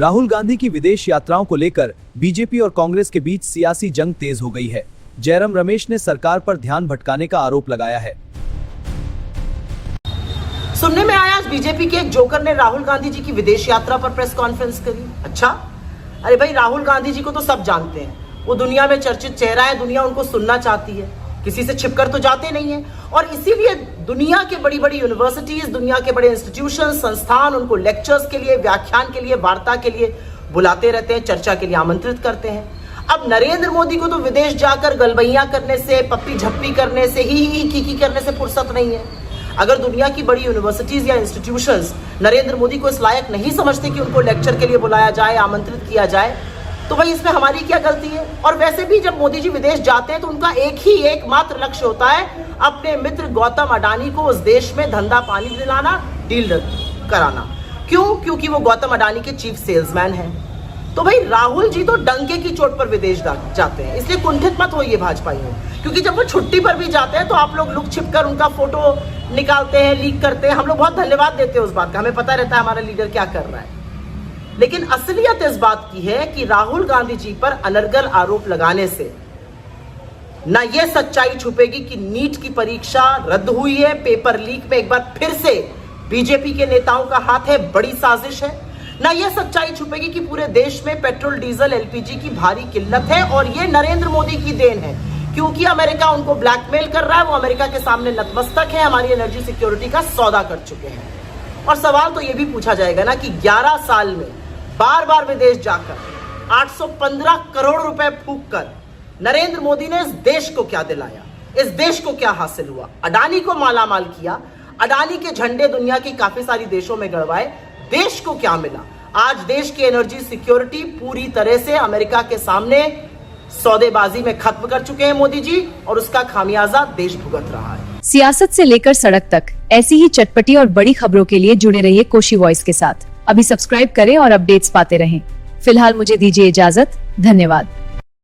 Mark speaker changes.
Speaker 1: राहुल गांधी की विदेश यात्राओं को लेकर बीजेपी और कांग्रेस के बीच सियासी जंग तेज हो गई है। जयराम रमेश ने सरकार पर ध्यान भटकाने का आरोप लगाया है।
Speaker 2: सुनने में आया आज बीजेपी के एक जोकर ने राहुल गांधी जी की विदेश यात्रा पर प्रेस कॉन्फ्रेंस करी। अच्छा, अरे भाई, राहुल गांधी जी को तो सब जानते हैं, वो दुनिया में चर्चित चेहरा है, दुनिया उनको सुनना चाहती है, किसी से छिपकर तो जाते नहीं है। और इसीलिए दुनिया के बड़ी बड़ी यूनिवर्सिटीज, दुनिया के बड़े इंस्टीट्यूशन, संस्थान उनको लेक्चर्स के लिए, व्याख्यान के लिए, वार्ता के लिए बुलाते रहते हैं, चर्चा के लिए आमंत्रित करते हैं। अब नरेंद्र मोदी को तो विदेश जाकर गलबैया करने से, पप्पी झप्पी करने से, ही की करने से फुर्सत नहीं है। अगर दुनिया की बड़ी यूनिवर्सिटीज या इंस्टीट्यूशंस नरेंद्र मोदी को इस लायक नहीं समझते कि उनको लेक्चर के लिए बुलाया जाए, आमंत्रित किया जाए, तो भाई इसमें हमारी क्या गलती है। और वैसे भी जब मोदी जी विदेश जाते हैं तो उनका एकमात्र लक्ष्य होता है अपने मित्र गौतम अडानी को उस देश में धंधा पानी दिलाना, डील कराना। क्यों? क्योंकि वो गौतम अडानी के चीफ सेल्समैन हैं। तो भाई राहुल जी तो डंके की चोट पर विदेश जाते हैं, इसलिए कुंठित मत होइए भाजपाइयों, क्योंकि जब वो छुट्टी पर भी जाते हैं तो आप लोग लुक छिप कर उनका फोटो निकालते हैं, लीक करते हैं। हम लोग बहुत धन्यवाद देते हैं उस बात का, हमें पता रहता है हमारा लीडर क्या कर रहा है। लेकिन असलियत इस बात की है कि राहुल गांधी जी पर अनर्गल आरोप लगाने से ना यह सच्चाई छुपेगी कि नीट की परीक्षा रद्द हुई है, पेपर लीक में एक बार फिर से बीजेपी के नेताओं का हाथ है, बड़ी साजिश है। ना यह सच्चाई छुपेगी कि पूरे देश में पेट्रोल, डीजल, एलपीजी की भारी किल्लत है और यह नरेंद्र मोदी की देन है, क्योंकि अमेरिका उनको ब्लैकमेल कर रहा है, वो अमेरिका के सामने नतमस्तक है, हमारी एनर्जी सिक्योरिटी का सौदा कर चुके हैं। और सवाल तो यह भी पूछा जाएगा ना कि 11 साल में बार बार विदेश जाकर 815 करोड़ रुपए फूंक कर नरेंद्र मोदी ने इस देश को क्या दिलाया, इस देश को क्या हासिल हुआ। अडानी को मालामाल किया, अडानी के झंडे दुनिया की काफी सारी देशों में गड़वाए, देश को क्या मिला। आज देश की एनर्जी सिक्योरिटी पूरी तरह से अमेरिका के सामने सौदेबाजी में खत्म कर चुके हैं मोदी जी, और उसका खामियाजा देश भुगत रहा है।
Speaker 3: सियासत से लेकर सड़क तक ऐसी ही चटपटी और बड़ी खबरों के लिए जुड़े रहिए कोशी वॉइस के साथ। अभी सब्सक्राइब करें और अपडेट्स पाते रहें। फिलहाल मुझे दीजिए इजाजत। धन्यवाद।